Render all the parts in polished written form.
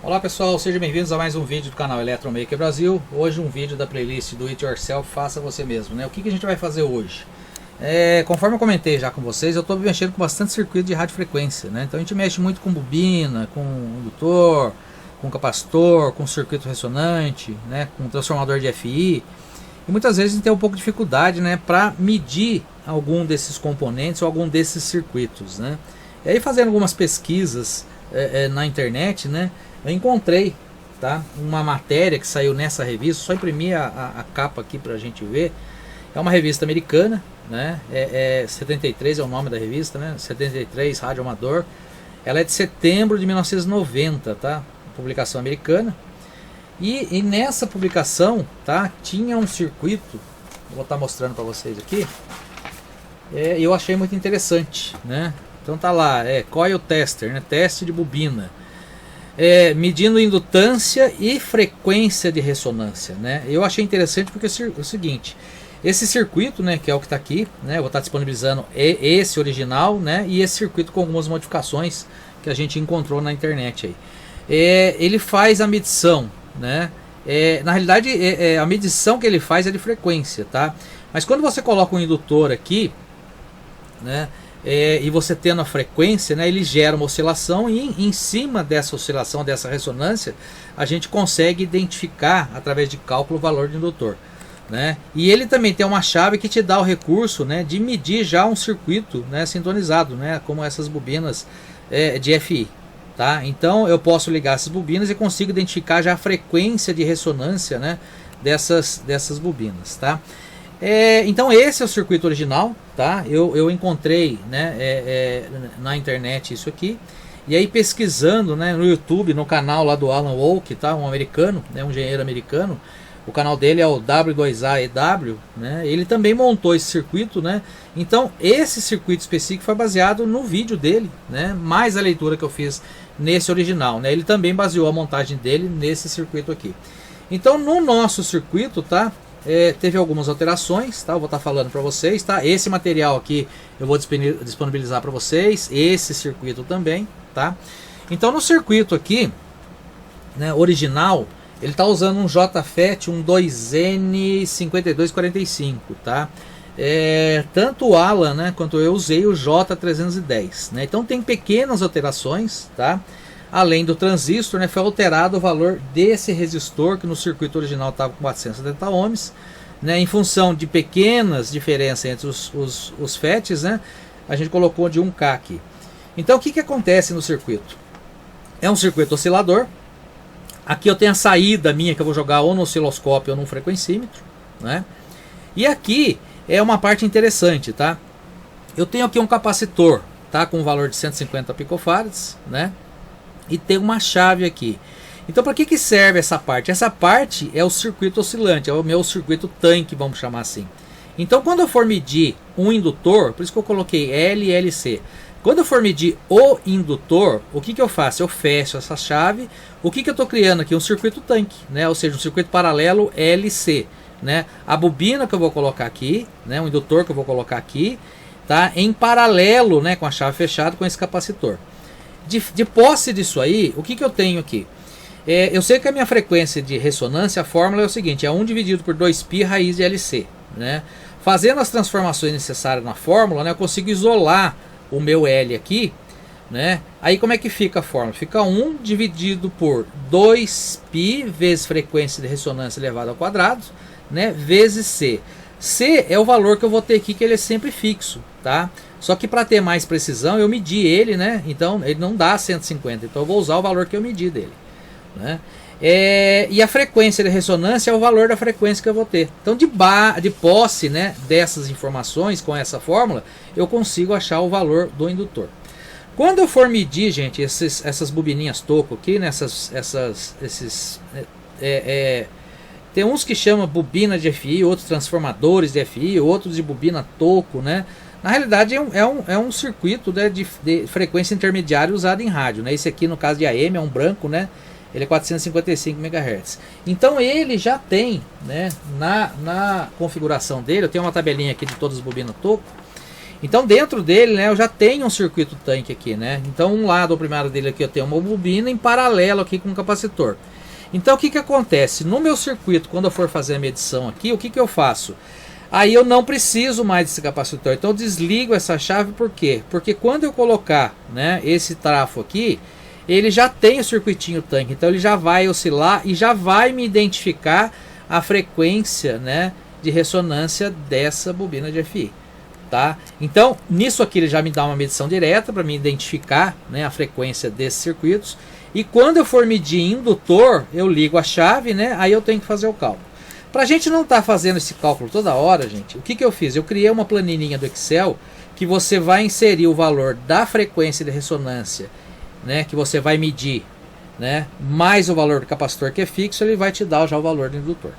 Olá pessoal, sejam bem-vindos a mais um vídeo do canal Eletromaker Brasil. Hoje um vídeo da playlist do It Yourself, faça você mesmo, né? O que a gente vai fazer hoje? Conforme eu comentei já com vocês, eu estou mexendo com bastante circuito de radiofrequência, né? Então a gente mexe muito com bobina, com indutor, com capacitor, com circuito ressonante, né? Com transformador de FI. E muitas vezes a gente tem um pouco de dificuldade, né? Para medir algum desses componentes ou algum desses circuitos, né? E aí, fazendo algumas pesquisas na internet, né? Eu encontrei, tá, uma matéria que saiu nessa revista. Só imprimi a capa aqui pra gente ver. É uma revista americana, né? 73 é o nome da revista, né? 73 Rádio Amador. Ela é de setembro de 1990, tá? Publicação americana. E nessa publicação, tá, tinha um circuito, vou estar mostrando para vocês aqui. Eu achei muito interessante, né? Então tá lá, coil tester, né? Teste de bobina. Medindo indutância e frequência de ressonância, né? Eu achei interessante porque é o seguinte: esse circuito, né, que é o que está aqui, né, eu vou estar disponibilizando esse original, né, e esse circuito com algumas modificações que a gente encontrou na internet aí. Ele faz a medição, né? Na realidade, a medição que ele faz é de frequência, tá? Mas quando você coloca um indutor aqui, né, e você tendo a frequência, né, ele gera uma oscilação, e em cima dessa oscilação, dessa ressonância, a gente consegue identificar através de cálculo o valor do indutor, né? E ele também tem uma chave que te dá o recurso, né, de medir já um circuito, né, sintonizado, né, como essas bobinas de FI, tá? Então eu posso ligar essas bobinas e consigo identificar já a frequência de ressonância, né, dessas bobinas, tá? Então esse é o circuito original, tá? Eu encontrei, né, na internet isso aqui. E aí, pesquisando, né, no YouTube, no canal lá do Alan Wolk, tá? Um americano, né, um engenheiro americano. O canal dele é o W2AEW, né? Ele também montou esse circuito, né? Então esse circuito específico foi baseado no vídeo dele, né? Mais a leitura que eu fiz nesse original, né? Ele também baseou a montagem dele nesse circuito aqui. Então no nosso circuito, tá? Teve algumas alterações, tá? Eu vou estar falando para vocês, tá? Esse material aqui eu vou disponibilizar para vocês, esse circuito também, tá? Então no circuito aqui, né, original, ele está usando um JFET, um 2N5245, tá? Tanto o Alan, né, quanto eu usei o J310, né? Então tem pequenas alterações, tá? Além do transistor, né, foi alterado o valor desse resistor, que no circuito original estava com 470 ohms, né, em função de pequenas diferenças entre os FETs, né, a gente colocou de 1K aqui. Então o que acontece no circuito? É um circuito oscilador. Aqui eu tenho a saída minha, que eu vou jogar ou no osciloscópio ou no frequencímetro, né? E aqui é uma parte interessante, tá? Eu tenho aqui um capacitor, tá, com um valor de 150 picofarads, né? E tem uma chave aqui. Então para que serve essa parte? Essa parte é o circuito oscilante, é o meu circuito tanque, vamos chamar assim. Então quando eu for medir um indutor, por isso que eu coloquei L e LC. Quando eu for medir o indutor, o que eu faço? Eu fecho essa chave. O que eu estou criando aqui? Um circuito tanque, né? Ou seja, um circuito paralelo LC, né? A bobina que eu vou colocar aqui, né? O indutor que eu vou colocar aqui, tá? Em paralelo, né? Com a chave fechada com esse capacitor. De posse disso aí, o que eu tenho aqui? Eu sei que a minha frequência de ressonância, a fórmula é o seguinte: é 1 dividido por 2π raiz de LC, né? Fazendo as transformações necessárias na fórmula, né, eu consigo isolar o meu L aqui, né? Aí como é que fica a fórmula? Fica 1 dividido por 2π vezes frequência de ressonância elevado ao quadrado, né, vezes C. C é o valor que eu vou ter aqui, que ele é sempre fixo, tá? Só que para ter mais precisão eu medi ele, né? Então ele não dá 150, então eu vou usar o valor que eu medi dele, né? E a frequência de ressonância é o valor da frequência que eu vou ter. Então de posse, né, dessas informações com essa fórmula, eu consigo achar o valor do indutor. Quando eu for medir, gente, essas bobininhas toco aqui, né, Tem uns que chamam bobina de FI, outros transformadores de FI, outros de bobina toco, né? Na realidade é um circuito, né, de frequência intermediária usado em rádio, né? Esse aqui no caso de AM é um branco, né? Ele é 455 MHz. Então ele já tem, né, na configuração dele, eu tenho uma tabelinha aqui de todas as bobinas toco. Então dentro dele, né, eu já tenho um circuito tanque aqui, né? Então um lado, o primário dele aqui, eu tenho uma bobina em paralelo aqui com um capacitor. Então o que acontece? No meu circuito, quando eu for fazer a medição aqui, o que eu faço? Aí eu não preciso mais desse capacitor. Então eu desligo essa chave, por quê? Porque quando eu colocar, né, esse trafo aqui, ele já tem o circuitinho tanque. Então ele já vai oscilar e já vai me identificar a frequência, né, de ressonância dessa bobina de FI. Tá? Então nisso aqui ele já me dá uma medição direta para me identificar, né, a frequência desses circuitos. E quando eu for medir indutor, eu ligo a chave, né? Aí eu tenho que fazer o cálculo. Para a gente não estar fazendo esse cálculo toda hora, gente, o que eu fiz? Eu criei uma planilhinha do Excel que você vai inserir o valor da frequência de ressonância, né? Que você vai medir, né? Mais o valor do capacitor que é fixo, ele vai te dar já o valor do indutor.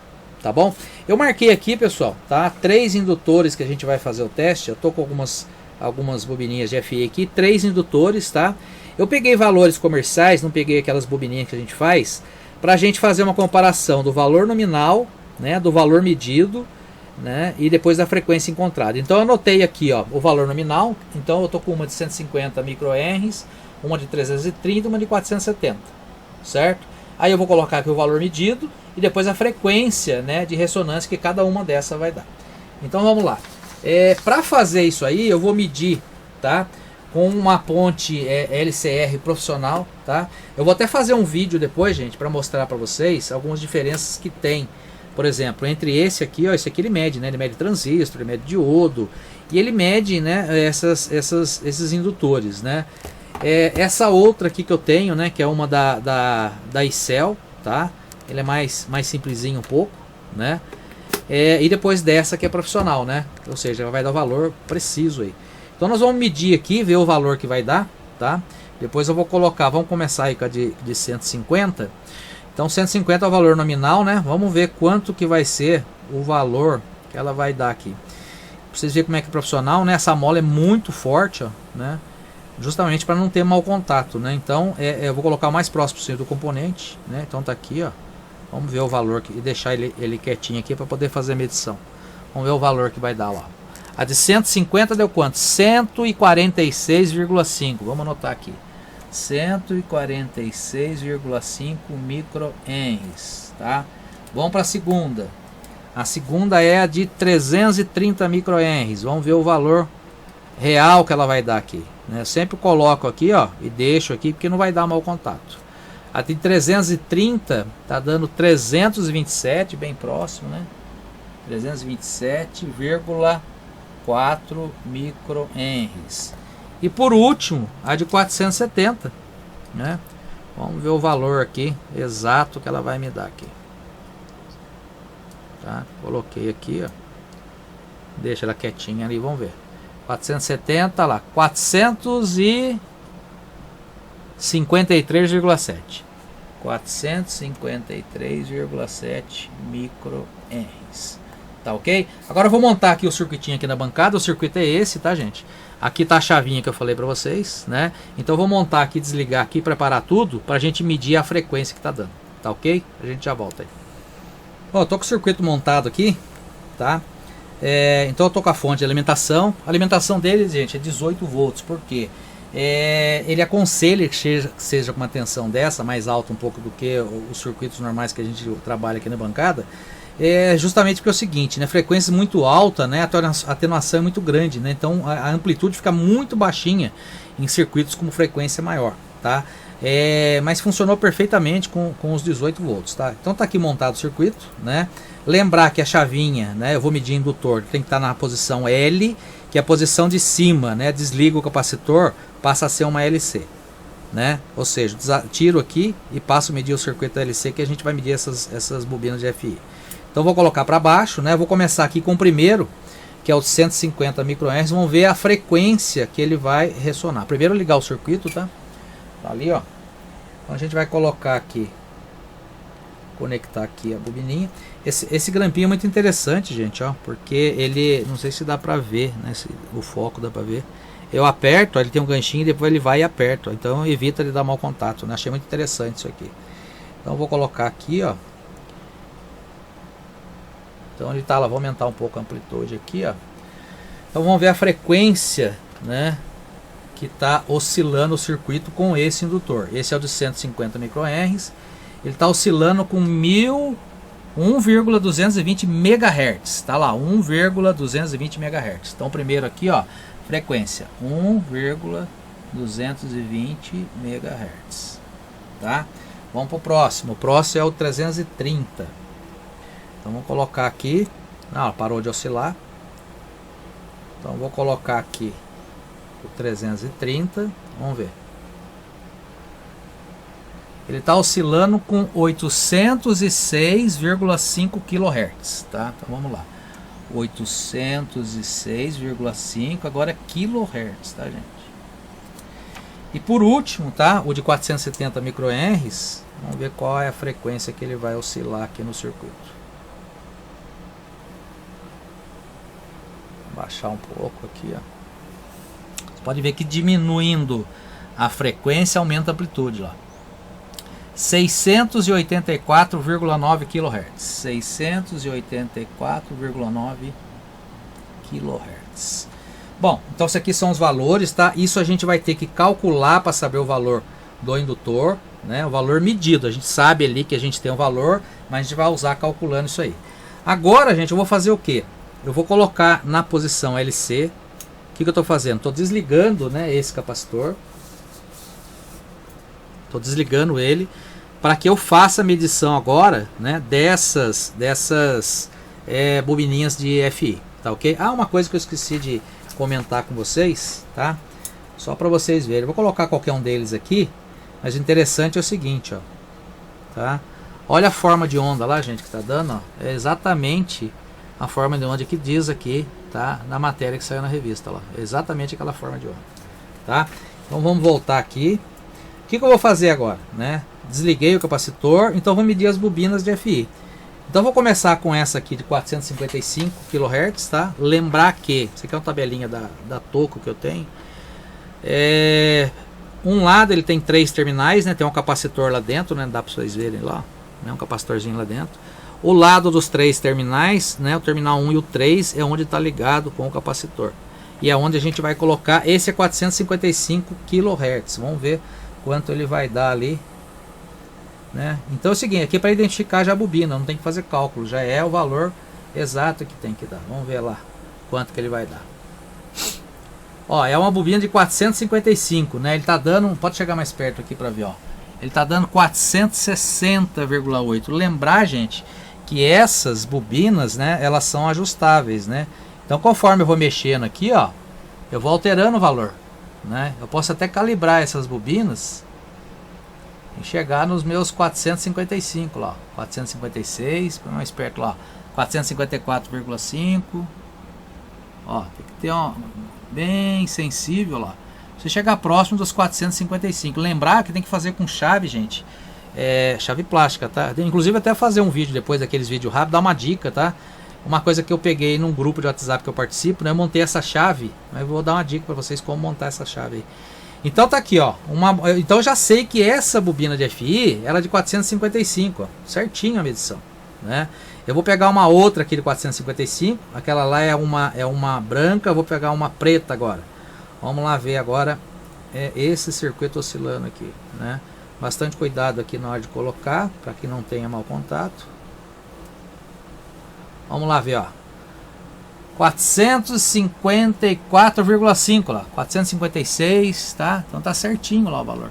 Tá bom? Eu marquei aqui, pessoal, tá? 3 indutores que a gente vai fazer o teste. Eu tô com algumas bobininhas de FI aqui, 3 indutores, tá? Eu peguei valores comerciais, não peguei aquelas bobininhas que a gente faz, para a gente fazer uma comparação do valor nominal, né, do valor medido, né, e depois da frequência encontrada. Então eu anotei aqui, ó, o valor nominal. Então eu tô com uma de 150 microhenries, uma de 330, uma de 470, certo? Aí eu vou colocar aqui o valor medido e depois a frequência, né, de ressonância que cada uma dessa vai dar. Então vamos lá. Para fazer isso aí, eu vou medir, tá, com uma ponte LCR profissional, tá? Eu vou até fazer um vídeo depois, gente, para mostrar para vocês algumas diferenças que tem. Por exemplo, entre esse aqui, ó, esse aqui ele mede, né? Ele mede transistor, ele mede diodo e ele mede, né, esses indutores, né? Essa outra aqui que eu tenho, né, que é uma da ICEL, tá? Ele é mais simplesinho um pouco, né? E depois dessa que é profissional, né? Ou seja, vai dar o valor preciso aí. Então nós vamos medir aqui, ver o valor que vai dar, tá? Depois eu vou colocar, vamos começar aí com a de 150. Então 150 é o valor nominal, né? Vamos ver quanto que vai ser o valor que ela vai dar aqui. Pra vocês verem como é que é profissional, né? Essa mola é muito forte, ó, né? Justamente para não ter mau contato, né? Então eu vou colocar o mais próximo possível do componente, né? Então tá aqui, ó. Vamos ver o valor e deixar ele quietinho aqui para poder fazer a medição. Vamos ver o valor que vai dar lá. A de 150 deu quanto? 146,5. Vamos anotar aqui. 146,5 microhenries, tá? Vamos para a segunda. A segunda é a de 330 microhenries. Vamos ver o valor real que ela vai dar aqui, né? Eu sempre coloco aqui, ó, e deixo aqui porque não vai dar mau contato. A de 330 tá dando 327, bem próximo, né? 327,4 microhenries. E por último, a de 470, né? Vamos ver o valor aqui exato que ela vai me dar aqui. Tá? Coloquei aqui, ó. Deixa ela quietinha ali, vamos ver. 470 lá, 453,7. 453,7 microhenries. Tá ok? Agora eu vou montar aqui o circuitinho aqui na bancada. O circuito é esse, tá, gente? Aqui tá a chavinha que eu falei pra vocês, né? Então eu vou montar aqui, desligar aqui, preparar tudo pra gente medir a frequência que tá dando. Tá ok? A gente já volta aí. Bom, eu tô com o circuito montado aqui, tá? Então eu tô com a fonte de alimentação. A alimentação dele, gente, é 18 volts. Por quê? Ele aconselha que seja com uma tensão dessa, mais alta um pouco do que os circuitos normais que a gente trabalha aqui na bancada. Justamente porque é o seguinte, né? Frequência muito alta, né? A atenuação é muito grande, né? Então a amplitude fica muito baixinha em circuitos com frequência maior, tá? Mas funcionou perfeitamente com os 18 volts, tá? Então tá aqui montado o circuito, né? Lembrar que a chavinha, né? Eu vou medir indutor, tem que estar na posição L, que é a posição de cima, né? Desligo o capacitor, passa a ser uma LC, né? Ou seja, tiro aqui e passo a medir o circuito LC, que a gente vai medir essas bobinas de FI. Então vou colocar para baixo, né? Vou começar aqui com o primeiro, que é o 150 microhertz. Vamos ver a frequência que ele vai ressonar. Primeiro ligar o circuito, tá? Tá ali, ó. Então a gente vai colocar aqui conectar aqui a bobininha. Esse grampinho é muito interessante, gente, ó, porque ele, não sei se dá pra ver, né, o foco dá pra ver. Eu aperto, ó, ele tem um ganchinho e depois ele vai e aperto, ó, então evita ele dar mau contato, né? Achei muito interessante isso aqui. Então eu vou colocar aqui, ó. Então ele tá lá, vou aumentar um pouco a amplitude aqui, ó. Então vamos ver a frequência, né, que está oscilando o circuito com esse indutor. Esse é o de 150 microhenries. Ele está oscilando com 1,220 MHz. Tá lá, 1,220 MHz. Então primeiro aqui, ó, frequência 1,220 MHz. Tá? Vamos para o próximo. O próximo é o 330. Então vamos colocar aqui. Não, parou de oscilar. Então vou colocar aqui o 330, vamos ver. Ele está oscilando com 806,5 kHz, tá? Então vamos lá. 806,5 agora é kHz, tá, gente? E por último, tá? O de 470 microhenries, vamos ver qual é a frequência que ele vai oscilar aqui no circuito. Vou baixar um pouco aqui, ó. Pode ver que diminuindo a frequência aumenta a amplitude lá. 684,9 kHz. 684,9 kHz. Bom, então isso aqui são os valores, tá? Isso a gente vai ter que calcular para saber o valor do indutor, né? O valor medido. A gente sabe ali que a gente tem um valor, mas a gente vai usar calculando isso aí. Agora, gente, eu vou fazer o quê? Eu vou colocar na posição LC. O que eu estou fazendo? Estou desligando, né, esse capacitor. Estou desligando ele para que eu faça a medição agora, né, dessas bobininhas de FI, tá ok? Ah, uma coisa que eu esqueci de comentar com vocês, tá? Só para vocês verem. Eu vou colocar qualquer um deles aqui, mas o interessante é o seguinte, ó, tá? Olha a forma de onda lá, gente, que está dando, ó. É exatamente a forma de onda que diz aqui, tá, na matéria que saiu na revista lá, exatamente aquela forma de onda, tá? Então vamos voltar aqui. O que eu vou fazer agora, né? Desliguei o capacitor, então vou medir as bobinas de FI. Então vou começar com essa aqui de 455 kHz, tá? Lembrar que isso aqui é uma tabelinha da Toco que eu tenho. Um lado ele tem 3 terminais, né? Tem um capacitor lá dentro, né? Dá para vocês verem lá, né? Um capacitorzinho lá dentro. O lado dos 3 terminais, né, o terminal 1 e o 3 é onde está ligado com o capacitor. E é onde a gente vai colocar, esse é 455 kHz. Vamos ver quanto ele vai dar ali, né? Então é o seguinte, aqui para identificar já a bobina, não tem que fazer cálculo, já é o valor exato que tem que dar. Vamos ver lá quanto que ele vai dar. Ó, é uma bobina de 455, né? Ele está dando, pode chegar mais perto aqui para ver, ó. Ele está dando 460,8. Lembrar, gente, que essas bobinas, né, elas são ajustáveis, né? Então conforme eu vou mexendo aqui, ó, eu vou alterando o valor, né? Eu posso até calibrar essas bobinas e chegar nos meus 455 lá, 456, mais perto lá, 454,5. Ó, tem que ter um bem sensível lá. Você chegar próximo dos 455. Lembrar que tem que fazer com chave, gente. Chave plástica, tá? Inclusive até fazer um vídeo depois daqueles vídeos rápidos, dar uma dica, tá? Uma coisa que eu peguei num grupo de WhatsApp que eu participo, né? Eu montei essa chave, mas eu vou dar uma dica para vocês como montar essa chave aí. Então tá aqui, ó. Então eu já sei que essa bobina de FI, ela é de 455, ó, certinho a medição, né? Eu vou pegar uma outra aqui de 455, aquela lá é uma branca, eu vou pegar uma preta agora. Vamos lá ver agora esse circuito oscilando aqui, né? Bastante cuidado aqui na hora de colocar, para que não tenha mau contato. Vamos lá ver, ó. 454,5 lá, 456, tá? Então tá certinho lá o valor.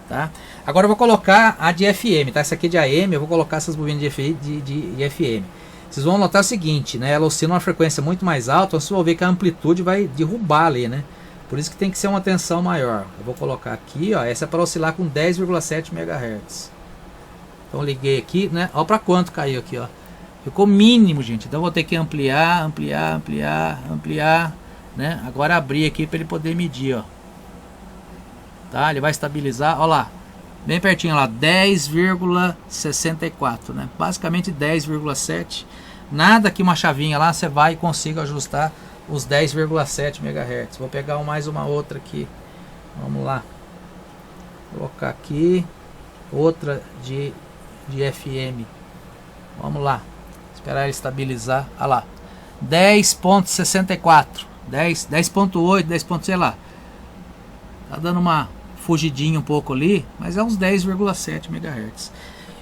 Tá? Agora eu vou colocar a de FM, tá? Essa aqui é de AM, eu vou colocar essas bobinas de FM. Vocês vão notar o seguinte, né? Ela oscila uma frequência muito mais alta, vocês vão ver que a amplitude vai derrubar ali, né? Por isso que tem que ser uma tensão maior. Eu vou colocar aqui, ó, essa é para oscilar com 10,7 MHz. Então liguei aqui, né? Olha para quanto caiu aqui, ó. Ficou mínimo, gente. Então vou ter que ampliar, né? Agora abrir aqui para ele poder medir, ó. Tá? Ele vai estabilizar, ó lá. bem pertinho lá, 10,64, né? Basicamente 10,7. Nada que uma chavinha lá você vai e consiga ajustar os 10,7 MHz. Vou pegar mais uma outra aqui. Vamos lá. Vou colocar aqui outra de FM. Vamos lá. Esperar ele estabilizar. Olha lá. 10,64. 10,8, 10, sei lá. Tá dando uma fugidinha um pouco ali, mas é uns 10,7 MHz.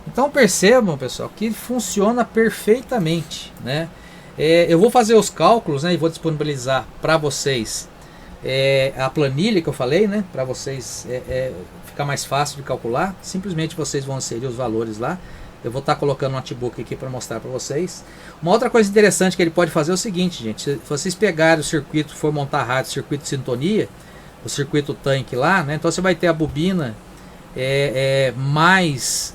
Então percebam, pessoal, que funciona perfeitamente, né? Eu vou fazer os cálculos, né, e vou disponibilizar para vocês a planilha que eu falei, né, para vocês ficar mais fácil de calcular. Simplesmente vocês vão inserir os valores lá. Eu vou estar colocando um notebook aqui para mostrar para vocês. Uma outra coisa interessante que ele pode fazer é o seguinte, gente. Se vocês pegarem o circuito, for montar a rádio, circuito de sintonia, o circuito tanque lá, né, então você vai ter a bobina mais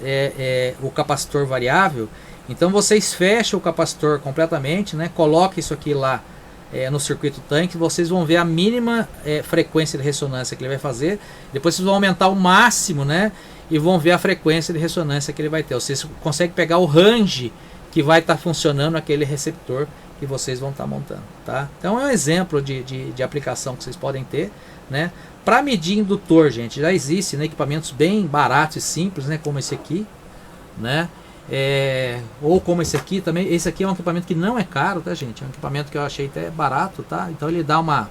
o capacitor variável. Então vocês fecham o capacitor completamente, né, coloca isso aqui lá no circuito tanque. Vocês vão ver a mínima frequência de ressonância que ele vai fazer. Depois vocês vão aumentar o máximo, né, e vão ver a frequência de ressonância que ele vai ter. Vocês conseguem pegar o range que vai estar funcionando aquele receptor que vocês vão estar montando, tá? Então é um exemplo de aplicação que vocês podem ter, né? Para medir indutor, gente, já existe, né, equipamentos bem baratos e simples, né, como esse aqui, né? Ou como esse aqui também. Esse aqui é um equipamento que não é caro, tá, gente? É um equipamento que eu achei até barato, tá? Então ele dá uma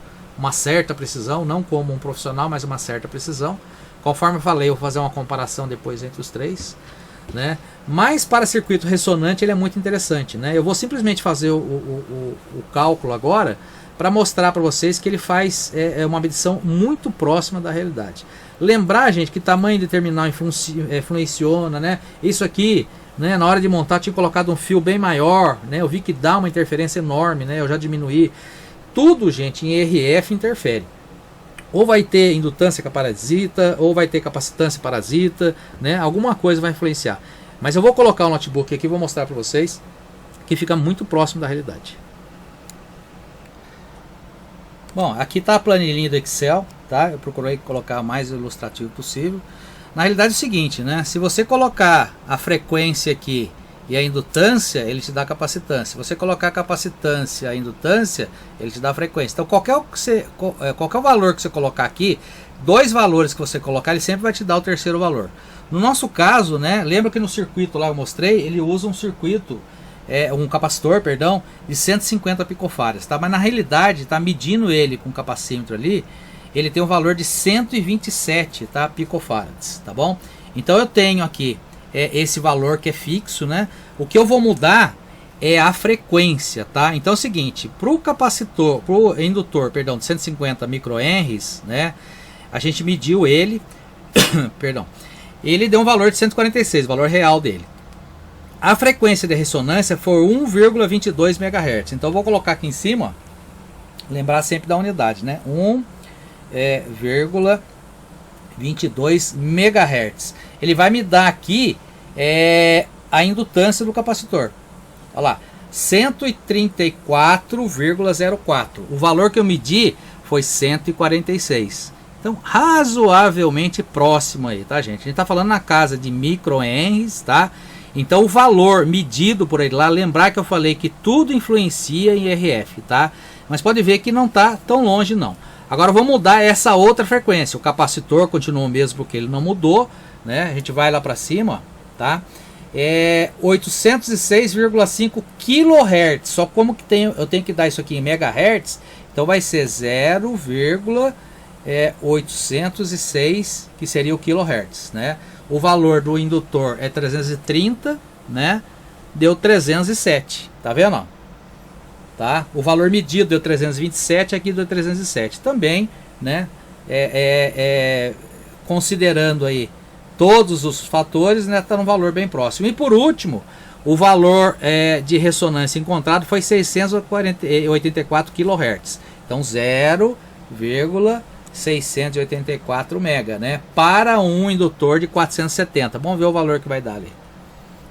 certa precisão, não como um profissional, mas uma certa precisão. Conforme eu falei, eu vou fazer uma comparação depois entre os três, né? Mas para circuito ressonante ele é muito interessante, né? Eu vou simplesmente fazer o cálculo agora para mostrar para vocês que ele faz uma medição muito próxima da realidade. Lembrar, gente, que tamanho de terminal influenciona, né? Isso aqui, né, na hora de montar tinha colocado um fio bem maior, né? Eu vi que dá uma interferência enorme, né? Eu já diminuí. Tudo, gente, em RF interfere. Ou vai ter indutância parasita, ou vai ter capacitância parasita, né? Alguma coisa vai influenciar. Mas eu vou colocar o notebook aqui e vou mostrar para vocês que fica muito próximo da realidade. Bom, aqui está a planilhinha do Excel, tá? Eu procurei colocar o mais ilustrativo possível. Na realidade é o seguinte, né? Se você colocar a frequência aqui e a indutância, ele te dá a capacitância. Se você colocar a capacitância e a indutância, ele te dá a frequência. Então qualquer valor que você colocar aqui, dois valores que você colocar, ele sempre vai te dar o terceiro valor. No nosso caso, né, lembra que no circuito lá eu mostrei, ele usa um circuito, um capacitor, perdão, de 150 picofarads, tá? Mas na realidade, tá medindo ele com o capacímetro ali, ele tem um valor de 127, tá, picofarads, tá bom? Então eu tenho aqui esse valor que é fixo, né? O que eu vou mudar é a frequência, tá? Então é o seguinte, para o indutor, perdão, de 150 microhenries, né? A gente mediu ele, perdão, ele deu um valor de 146, o valor real dele. A frequência de ressonância foi 1,22 MHz. Então eu vou colocar aqui em cima, ó, lembrar sempre da unidade, né? 1,22 MHz. Ele vai me dar aqui a indutância do capacitor. Olha lá, 134,04. O valor que eu medi foi 146. Então, razoavelmente próximo aí, tá, gente? A gente tá falando na casa de microhenries, tá? Então, o valor medido por ele lá, lembrar que eu falei que tudo influencia em RF, tá? Mas pode ver que não tá tão longe, não. Agora, vou mudar essa outra frequência. O capacitor continua o mesmo porque ele não mudou, né? A gente vai lá para cima, ó, tá? 806,5 kHz. Só como que eu tenho que dar isso aqui em megahertz, então vai ser 0,806, que seria o kHz, né? O valor do indutor é 330, né? Deu 307, tá vendo, ó? Tá? O valor medido deu 327, aqui deu 307 também, né? Considerando aí todos os fatores, né, tá num valor bem próximo. E por último, o valor de ressonância encontrado foi 684 kHz. Então 0,684 mega, né, para um indutor de 470. Vamos ver o valor que vai dar ali.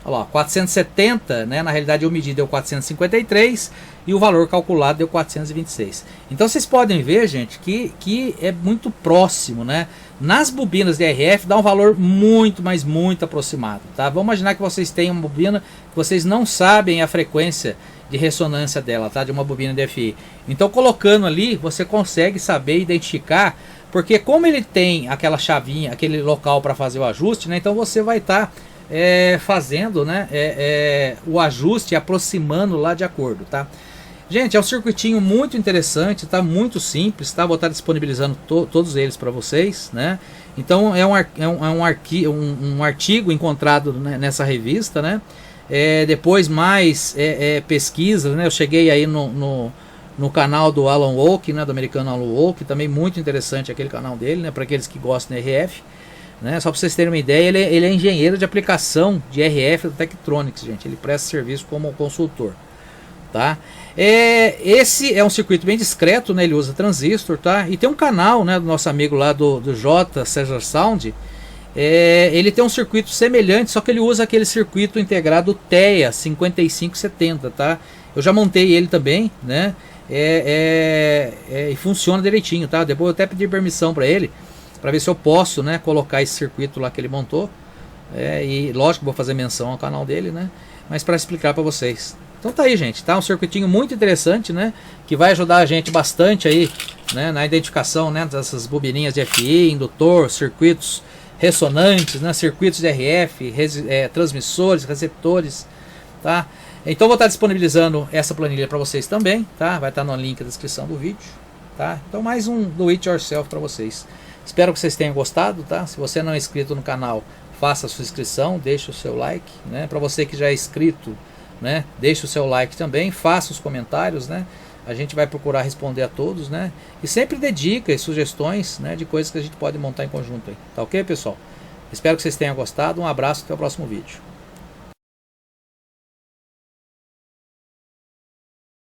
Olha lá, 470, né? Na realidade eu medi, deu 453 e o valor calculado deu 426. Então vocês podem ver, gente, que é muito próximo, né? Nas bobinas de RF dá um valor muito, mas muito aproximado, tá? Vamos imaginar que vocês têm uma bobina que vocês não sabem a frequência de ressonância dela, tá? De uma bobina de FI. Então colocando ali, você consegue saber identificar, porque como ele tem aquela chavinha, aquele local para fazer o ajuste, né? Então você vai estar fazendo, né, o ajuste, aproximando lá de acordo, tá? Gente, é um circuitinho muito interessante, tá? Muito simples, tá? Vou estar disponibilizando todos eles para vocês, né? Então é um artigo encontrado, né, nessa revista, né? Depois mais pesquisa, né? Eu cheguei aí no canal do Alan Wolke, né? Do americano Alan Wolke, também muito interessante aquele canal dele, né? Para aqueles que gostam de RF. Né? Só para vocês terem uma ideia, ele é engenheiro de aplicação de RF da Tektronix, gente. Ele presta serviço como consultor, tá? Esse é um circuito bem discreto, né? Ele usa transistor, tá? E tem um canal, né, do nosso amigo lá do J Cesar Sound. Ele tem um circuito semelhante, só que ele usa aquele circuito integrado TEA 5570, tá? Eu já montei ele também, né? E funciona direitinho, tá? Depois eu até pedi permissão para ele, para ver se eu posso, né, colocar esse circuito lá que ele montou. E lógico que vou fazer menção ao canal dele, né, mas para explicar para vocês. Então tá aí, gente, tá um circuitinho muito interessante, né, que vai ajudar a gente bastante aí, né, na identificação, né, dessas bobininhas de FI, indutor, circuitos ressonantes, né, circuitos de RF, transmissores, receptores, tá? Então vou estar disponibilizando essa planilha para vocês também, tá? Vai estar no link da descrição do vídeo, tá? Então mais um do It Yourself para vocês. Espero que vocês tenham gostado, tá? Se você não é inscrito no canal, faça a sua inscrição, deixe o seu like, né? Para você que já é inscrito, né? Deixe o seu like também, faça os comentários, né? A gente vai procurar responder a todos, né? E sempre dê dicas, sugestões, né? De coisas que a gente pode montar em conjunto aí. Tá ok, pessoal? Espero que vocês tenham gostado. Um abraço, até o próximo vídeo.